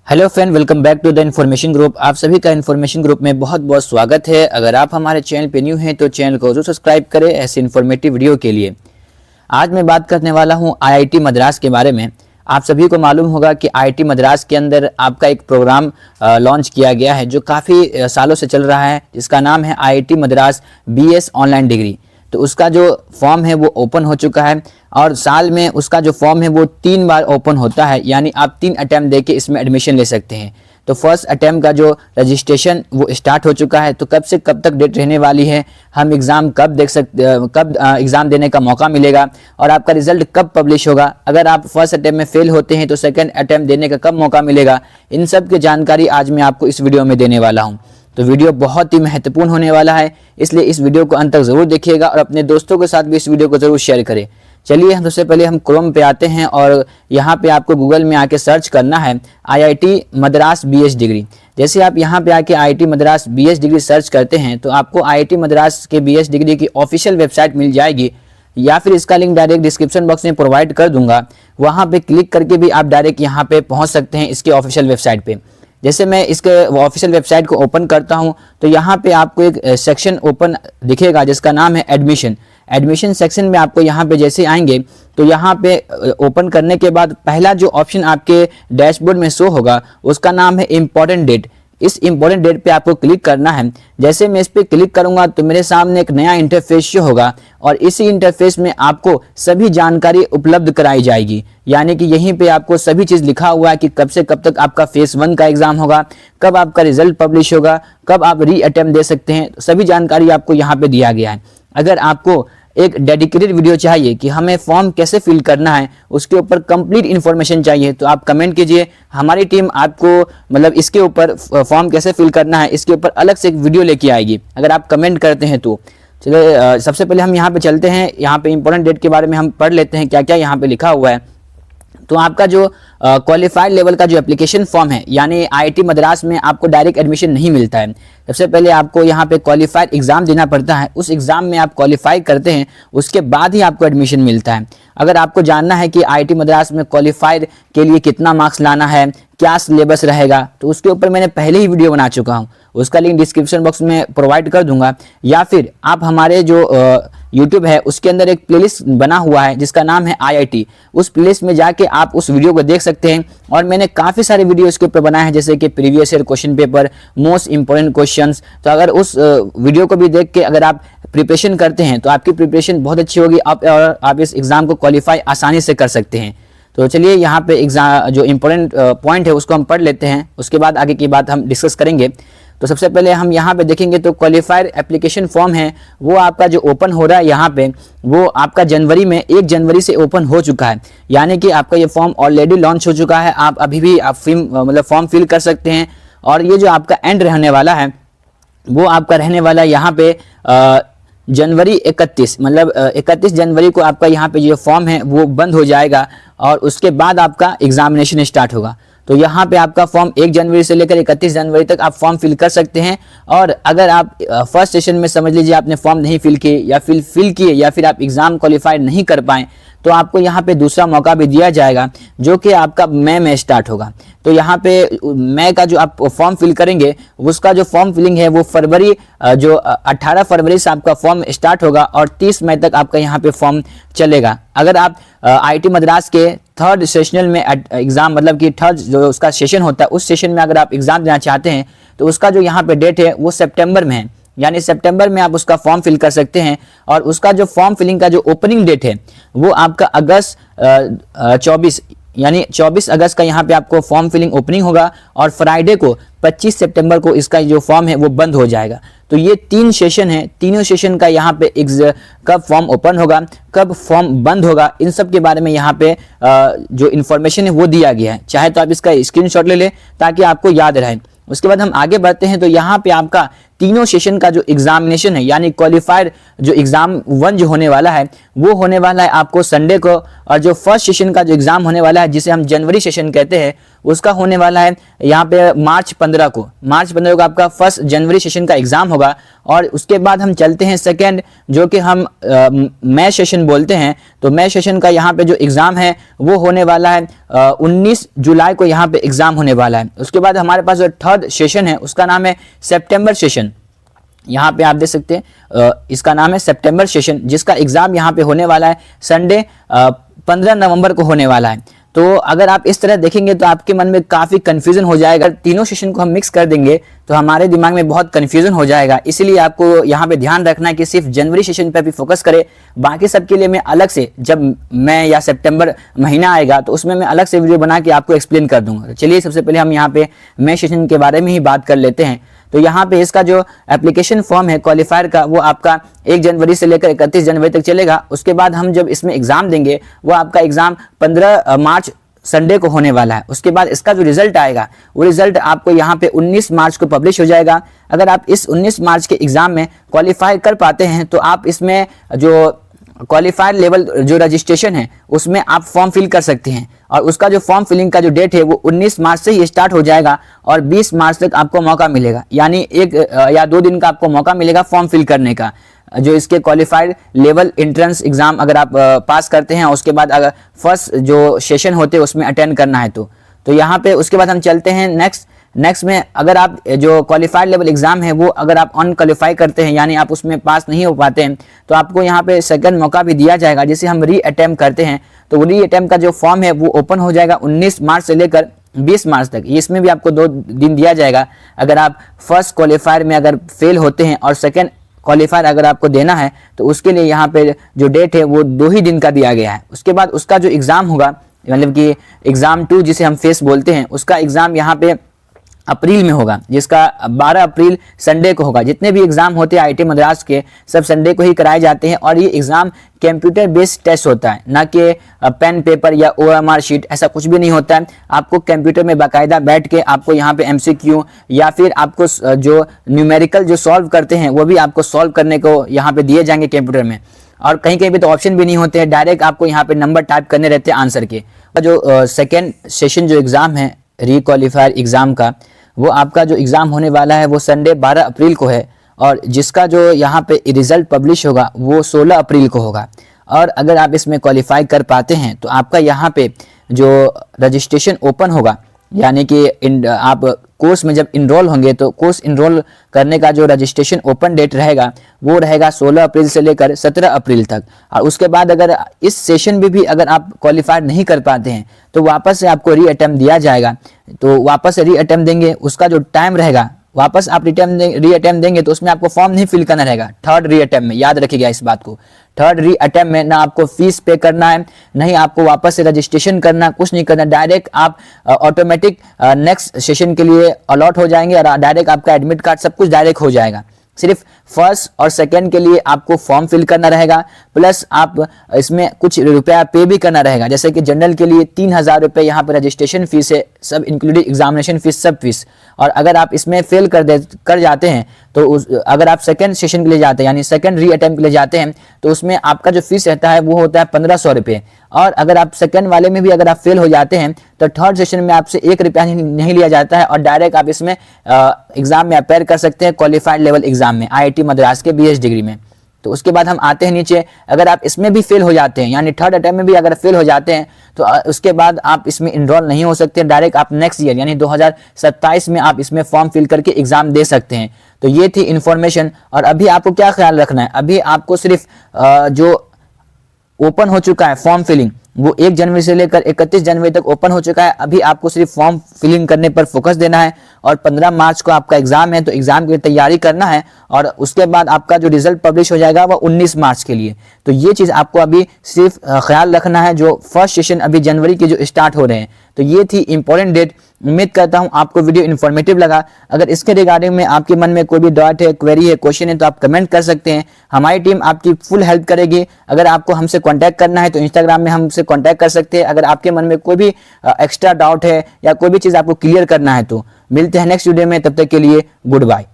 Hello friend, welcome back to the information group. आप सभी का इन्फॉर्मेशन ग्रुप में बहुत बहुत स्वागत है। अगर आप हमारे चैनल पे न्यू हैं तो चैनल को जरूर सब्सक्राइब करें ऐसे इन्फॉर्मेटिव वीडियो के लिए। आज मैं बात करने वाला हूं आईआईटी मद्रास के बारे में। आप सभी को मालूम होगा कि आईआईटी मद्रास के अंदर आपका एक प्रोग्राम लॉन्च किया गया है जो काफ़ी सालों से चल रहा है, जिसका नाम है IIT Madras BS online degree. तो उसका जो फॉर्म है वो ओपन हो चुका है और साल में उसका जो फॉर्म है वो 3 बार ओपन होता है, यानी आप 3 अटैम्प्ट देके इसमें एडमिशन ले सकते हैं। तो फर्स्ट अटैम्प्ट का जो रजिस्ट्रेशन वो स्टार्ट हो चुका है। तो कब से कब तक डेट रहने वाली है, हम एग्ज़ाम कब देख सकते, कब एग्ज़ाम देने का मौका मिलेगा और आपका रिजल्ट कब पब्लिश होगा, अगर आप फर्स्ट अटैम्प्ट में फेल होते हैं तो सेकंड अटैम्प्ट देने का कब मौका मिलेगा, इन सब की जानकारी आज मैं आपको इस वीडियो में देने वाला हूँ। तो वीडियो बहुत ही महत्वपूर्ण होने वाला है, इसलिए इस वीडियो को अंत तक जरूर देखिएगा और अपने दोस्तों के साथ भी इस वीडियो को जरूर शेयर करें। चलिए हम सबसे पहले हम क्रोम पे आते हैं और यहाँ पे आपको गूगल में आके सर्च करना है आईआईटी मद्रास बीएस डिग्री। जैसे आप यहाँ पे आके IIT Madras BS degree search करते हैं तो आपको आईआईटी मद्रास के बीएस डिग्री की ऑफिशियल वेबसाइट मिल जाएगी, या फिर इसका लिंक डायरेक्ट डिस्क्रिप्शन बॉक्स में प्रोवाइड कर दूंगा। वहाँ पे क्लिक करके भी आप डायरेक्ट यहाँ पे पहुँच सकते हैं इसके ऑफिशियल वेबसाइट पे। जैसे मैं इसके ऑफिशियल वेबसाइट को ओपन करता हूं तो यहाँ पे आपको एक सेक्शन ओपन दिखेगा जिसका नाम है एडमिशन। एडमिशन सेक्शन में आपको यहाँ पे जैसे आएंगे तो यहाँ पे ओपन करने के बाद पहला जो ऑप्शन आपके डैशबोर्ड में शो होगा उसका नाम है इम्पोर्टेंट डेट। इस इम्पोर्टेंट डेट पे आपको क्लिक करना है। जैसे मैं इस पे क्लिक करूंगा तो मेरे सामने एक नया इंटरफेस शो होगा और इसी इंटरफेस में आपको सभी जानकारी उपलब्ध कराई जाएगी, यानी कि यहीं पे आपको सभी चीज़ लिखा हुआ है कि कब से कब तक आपका फेज 1 का एग्जाम होगा, कब आपका रिजल्ट पब्लिश होगा, कब आप री अटेम्प्ट दे सकते हैं। सभी जानकारी आपको यहाँ पे दिया गया है। अगर आपको एक डेडिकेटेड वीडियो चाहिए कि हमें फॉर्म कैसे फिल करना है, उसके ऊपर कंप्लीट इन्फॉर्मेशन चाहिए तो आप कमेंट कीजिए। हमारी टीम आपको मतलब इसके ऊपर फॉर्म कैसे फिल करना है इसके ऊपर अलग से एक वीडियो लेके आएगी, अगर आप कमेंट करते हैं तो। चलिए सबसे पहले हम यहाँ पे चलते हैं, यहाँ पे इंपॉर्टेंट डेट के बारे में हम पढ़ लेते हैं क्या क्या यहाँ पे लिखा हुआ है। तो आपका जो क्वालिफाइड लेवल का जो एप्लीकेशन फॉर्म है, यानी आईआईटी मद्रास में आपको डायरेक्ट एडमिशन नहीं मिलता है। सबसे पहले आपको यहाँ पे क्वालिफाइड एग्जाम देना पड़ता है, उस एग्जाम में आप क्वालिफाई करते हैं उसके बाद ही आपको एडमिशन मिलता है। अगर आपको जानना है कि आईआईटी मद्रास में क्वालिफाइड के लिए कितना मार्क्स लाना है, क्या सिलेबस रहेगा, तो उसके ऊपर मैंने पहले ही वीडियो बना चुका हूँ, उसका लिंक डिस्क्रिप्शन बॉक्स में प्रोवाइड कर दूंगा। या फिर आप हमारे जो यूट्यूब है उसके अंदर एक प्लेलिस्ट बना हुआ है जिसका नाम है आईआईटी, उस प्लेलिस्ट में जाके आप उस वीडियो को देख सकते हैं। और मैंने काफ़ी सारे वीडियो इसके ऊपर बनाए हैं, जैसे कि previous year question paper, most important questions. तो अगर उस वीडियो को भी देख के अगर आप प्रिपरेशन करते हैं तो आपकी प्रिपरेशन बहुत अच्छी होगी और आप इस एग्ज़ाम को क्वालिफाई आसानी से कर सकते हैं। तो चलिए यहाँ पे एग्जाम जो इम्पोर्टेंट पॉइंट है उसको हम पढ़ लेते हैं, उसके बाद आगे की बात हम डिस्कस करेंगे। तो सबसे पहले हम यहाँ पे देखेंगे तो क्वालिफाइड एप्लीकेशन फॉर्म है वो आपका जो ओपन हो रहा है यहाँ पे, वो आपका जनवरी में 1 जनवरी से ओपन हो चुका है, यानी कि आपका ये फॉर्म ऑलरेडी लॉन्च हो चुका है। आप अभी भी आप फॉर्म फिल कर सकते हैं। और ये जो आपका एंड रहने वाला है वो आपका रहने वाला है यहाँ पे जनवरी 31, मतलब 31 जनवरी को आपका यहाँ पे जो फॉर्म है वो बंद हो जाएगा और उसके बाद आपका एग्जामिनेशन स्टार्ट होगा। तो यहाँ पे आपका फॉर्म 1 जनवरी से लेकर 31 जनवरी तक आप फॉर्म फिल कर सकते हैं। और अगर आप फर्स्ट सेशन में समझ लीजिए आपने फॉर्म नहीं फिल किए या फिल किए या फिर आप एग्जाम क्वालिफाइड नहीं कर पाए तो आपको यहाँ पे दूसरा मौका भी दिया जाएगा जो कि आपका मई में स्टार्ट होगा। तो यहाँ पे मई का जो आप फॉर्म फिल करेंगे उसका जो फॉर्म फिलिंग है वो फरवरी जो 18 फरवरी से आपका फॉर्म स्टार्ट होगा और 30 मई तक आपका यहाँ पे फॉर्म चलेगा। अगर आप आईआईटी मद्रास के थर्ड सेशनल में एग्जाम, मतलब कि थर्ड जो उसका सेशन होता है उस सेशन में अगर आप एग्जाम देना चाहते हैं तो उसका जो यहाँ पे डेट है वो सितंबर में है, यानी सितंबर में आप उसका फॉर्म फिल कर सकते हैं। और उसका जो फॉर्म फिलिंग का जो ओपनिंग डेट है वो आपका अगस्त 24 यानी 24 अगस्त का यहाँ पे आपको फॉर्म फिलिंग ओपनिंग होगा और फ्राइडे को 25 सितंबर को इसका जो फॉर्म है वो बंद हो जाएगा। तो ये 3 सेशन है, तीनों सेशन का यहाँ पे कब फॉर्म ओपन होगा, कब फॉर्म बंद होगा, इन सब के बारे में यहाँ पे जो इन्फॉर्मेशन है वो दिया गया है। चाहे तो आप इसका स्क्रीनशॉट ले लें ताकि आपको याद रहे। उसके बाद हम आगे बढ़ते हैं तो यहाँ पे आपका तीनों सेशन का जो एग्जामिनेशन है, यानी क्वालिफाइड जो एग्जाम 1 जो होने वाला है वो होने वाला है आपको संडे को, और जो फर्स्ट सेशन का जो एग्जाम होने वाला है जिसे हम जनवरी सेशन कहते हैं उसका होने वाला है यहाँ पे मार्च 15 को। मार्च 15 को आपका 1 जनवरी सेशन का एग्जाम होगा। और उसके बाद हम चलते हैं सेकेंड, जो कि हम मई सेशन बोलते हैं। तो मई सेशन का यहाँ पे जो एग्जाम है वो होने वाला है 19 जुलाई को यहाँ पे एग्जाम होने वाला है। उसके बाद हमारे पास जो थर्ड सेशन है उसका नाम है सितंबर सेशन। यहाँ पे आप देख सकते हैं इसका नाम है सितंबर सेशन, जिसका एग्जाम यहाँ पे होने वाला है संडे 15 नवंबर को होने वाला है। तो अगर आप इस तरह देखेंगे तो आपके मन में काफ़ी कन्फ्यूजन हो जाएगा। तीनों सेशन को हम मिक्स कर देंगे तो हमारे दिमाग में बहुत कन्फ्यूजन हो जाएगा। इसीलिए आपको यहाँ पे ध्यान रखना है कि सिर्फ जनवरी सेशन पर भी फोकस करें। बाकी सबके लिए मैं अलग से, जब मई या सितंबर महीना आएगा तो उसमें मैं अलग से वीडियो बना के आपको एक्सप्लेन कर दूंगा। तो चलिए सबसे पहले हम यहाँ पे मई सेशन के बारे में ही बात कर लेते हैं। तो यहाँ पे इसका जो एप्लीकेशन फॉर्म है क्वालिफायर का, वो आपका 1 जनवरी से लेकर 31 जनवरी तक चलेगा। उसके बाद हम जब इसमें एग्जाम देंगे वो आपका एग्जाम 15 मार्च संडे को होने वाला है। उसके बाद इसका जो रिजल्ट आएगा वो रिजल्ट आपको यहाँ पे 19 मार्च को पब्लिश हो जाएगा। अगर आप इस 19 मार्च के एग्जाम में क्वालिफाई कर पाते हैं तो आप इसमें जो क्वालिफायर लेवल जो रजिस्ट्रेशन है उसमें आप फॉर्म फिल कर सकते हैं। और उसका जो फॉर्म फिलिंग का जो डेट है वो 19 मार्च से ही स्टार्ट हो जाएगा और 20 मार्च तक आपको मौका मिलेगा, यानी 1 या 2 दिन का आपको मौका मिलेगा फॉर्म फिल करने का। जो इसके क्वालिफाइड लेवल एंट्रेंस एग्जाम अगर आप पास करते हैं, उसके बाद अगर फर्स्ट जो सेशन होते हैं उसमें अटेंड करना है तो यहाँ पे उसके बाद हम चलते हैं नेक्स्ट में। अगर आप जो क्वालिफाइड लेवल एग्जाम है वो अगर आप अनक्वालिफाई करते हैं, यानी आप उसमें पास नहीं हो पाते हैं, तो आपको यहाँ पे सेकंड मौका भी दिया जाएगा जिसे हम री अटेम्प्ट करते हैं। तो री अटेम्प्ट का जो फॉर्म है वो ओपन हो जाएगा 19 मार्च से लेकर 20 मार्च तक। इसमें भी आपको 2 दिन दिया जाएगा। अगर आप फर्स्ट क्वालिफायर में अगर फेल होते हैं और सेकेंड क्वालिफायर अगर आपको देना है तो उसके लिए यहाँ पे जो डेट है वो 2 ही दिन का दिया गया है। उसके बाद उसका जो एग्जाम होगा, मतलब कि एग्जाम 2 जिसे हम फेस बोलते हैं, उसका एग्जाम यहाँ पे अप्रैल में होगा, जिसका 12 अप्रैल संडे को होगा। जितने भी एग्जाम होते हैं आईआईटी मद्रास के सब संडे को ही कराए जाते हैं। और ये एग्जाम कंप्यूटर बेस्ड टेस्ट होता है, ना कि पेन पेपर या ओएमआर शीट, ऐसा कुछ भी नहीं होता है। आपको कंप्यूटर में बाकायदा बैठ के आपको यहाँ पे एमसीक्यू या फिर आपको जो न्यूमेरिकल जो सॉल्व करते हैं वो भी आपको सॉल्व करने को यहाँ पे दिए जाएंगे कंप्यूटर में। और कहीं कहीं पे तो ऑप्शन भी नहीं होते हैं, डायरेक्ट आपको यहाँ पे नंबर टाइप करने रहते हैं आंसर के। जो सेकेंड सेशन जो एग्जाम है रीक्वालिफायर एग्जाम का, वो आपका जो एग्ज़ाम होने वाला है वो संडे 12 अप्रैल को है। और जिसका जो यहाँ पे रिजल्ट पब्लिश होगा वो 16 अप्रैल को होगा। और अगर आप इसमें क्वालिफाई कर पाते हैं तो आपका यहाँ पे जो रजिस्ट्रेशन ओपन होगा, यानी कि आप कोर्स में जब इनरोल होंगे तो कोर्स इनरोल करने का जो रजिस्ट्रेशन ओपन डेट रहेगा वो रहेगा 16 अप्रैल से लेकर 17 अप्रैल तक। और उसके बाद अगर इस सेशन में भी अगर आप क्वालिफाई नहीं कर पाते हैं तो वापस से आपको री अटेम्प्ट दिया जाएगा। तो वापस से री अटेम्प्ट देंगे, उसका जो टाइम रहेगा वापस आप री अटेम्प्ट देंगे तो उसमें आपको फॉर्म नहीं फिल करना रहेगा। थर्ड री अटेम्प्ट में याद रखिएगा इस बात को, थर्ड री अटेम्प्ट में ना आपको फीस पे करना है, नहीं आपको वापस से रजिस्ट्रेशन करना, कुछ नहीं करना। डायरेक्ट आप ऑटोमेटिक नेक्स्ट सेशन के लिए अलॉट हो जाएंगे और डायरेक्ट आपका एडमिट कार्ड सब कुछ डायरेक्ट हो जाएगा। सिर्फ फर्स्ट और सेकंड के लिए आपको फॉर्म फिल करना रहेगा, प्लस आप इसमें कुछ रुपया पे भी करना रहेगा। जैसे कि जनरल के लिए 3000 रुपये यहाँ पर रजिस्ट्रेशन फीस है, सब इंक्लूडिंग एग्जामिनेशन फीस, सब फीस। और अगर आप इसमें फेल कर जाते हैं तो अगर आप सेकंड सेशन के लिए जाते हैं, यानी सेकंड री अटेम्प्ट के लिए जाते हैं, तो उसमें आपका जो फीस रहता है वो होता है 1500 रुपये। और अगर आप सेकंड वाले में भी अगर आप फेल हो जाते हैं तो थर्ड सेशन में आपसे 1 रुपया नहीं लिया जाता है और डायरेक्ट आप इसमें एग्जाम में अपेयर कर सकते हैं क्वालिफाइड लेवल एग्जाम में आईआईटी मद्रास के बीएस डिग्री में। तो उसके बाद हम आते हैं नीचे, अगर आप इसमें भी फेल हो जाते हैं, यानी थर्ड अटेम्प्ट में भी अगर फेल हो जाते हैं तो उसके बाद आप इसमें इनरोल नहीं हो सकते, डायरेक्ट आप नेक्स्ट ईयर यानी 2027 में आप इसमें फॉर्म फिल करके एग्जाम दे सकते हैं। तो ये थी इन्फॉर्मेशन। और अभी आपको क्या ख्याल रखना है, अभी आपको सिर्फ जो ओपन हो चुका है फॉर्म फिलिंग वो 1 जनवरी से लेकर 31 जनवरी तक ओपन हो चुका है। अभी आपको सिर्फ फॉर्म फिलिंग करने पर फोकस देना है और 15 मार्च को आपका एग्जाम है, तो एग्जाम की तैयारी करना है। और उसके बाद आपका जो रिजल्ट पब्लिश हो जाएगा वो 19 मार्च के लिए। तो ये चीज़ आपको अभी सिर्फ ख्याल रखना है। जो फर्स्ट सेशन अभी जनवरी के जो स्टार्ट हो रहे हैं, तो ये थी इंपॉर्टेंट डेट। उम्मीद करता हूं आपको वीडियो इन्फॉर्मेटिव लगा। अगर इसके रिगार्डिंग में आपके मन में कोई भी डाउट है, क्वेरी है, क्वेश्चन है तो आप कमेंट कर सकते हैं। हमारी टीम आपकी फुल हेल्प करेगी। अगर आपको हमसे कांटेक्ट करना है तो इंस्टाग्राम में हमसे कांटेक्ट कर सकते हैं। अगर आपके मन में कोई भी एक्स्ट्रा डाउट है या कोई भी चीज़ आपको क्लियर करना है तो मिलते हैं नेक्स्ट वीडियो में। तब तक के लिए गुड बाय।